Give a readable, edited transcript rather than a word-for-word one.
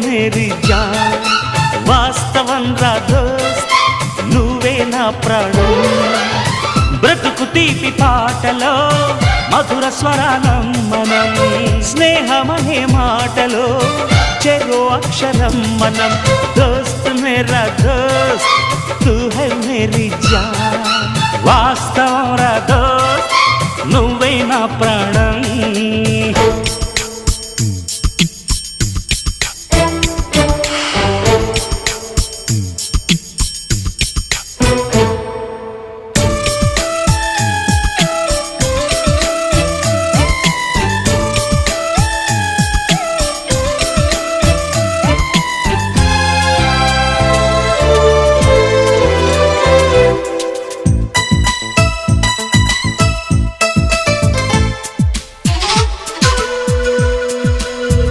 Mary John వాస్తవం రా దోస్త్ నువ్వే నా ప్రాణం బ్రతుకు తీపి పాటలో మధుర స్వరానం మనం స్నేహమనే మాటలో చెరో అక్షరం మనం దోస్త్ మేరా దోస్త్ తూ హై మేరీ జాన్ వాస్తవం రా దోస్త్ నువ్వే నా ప్రాణం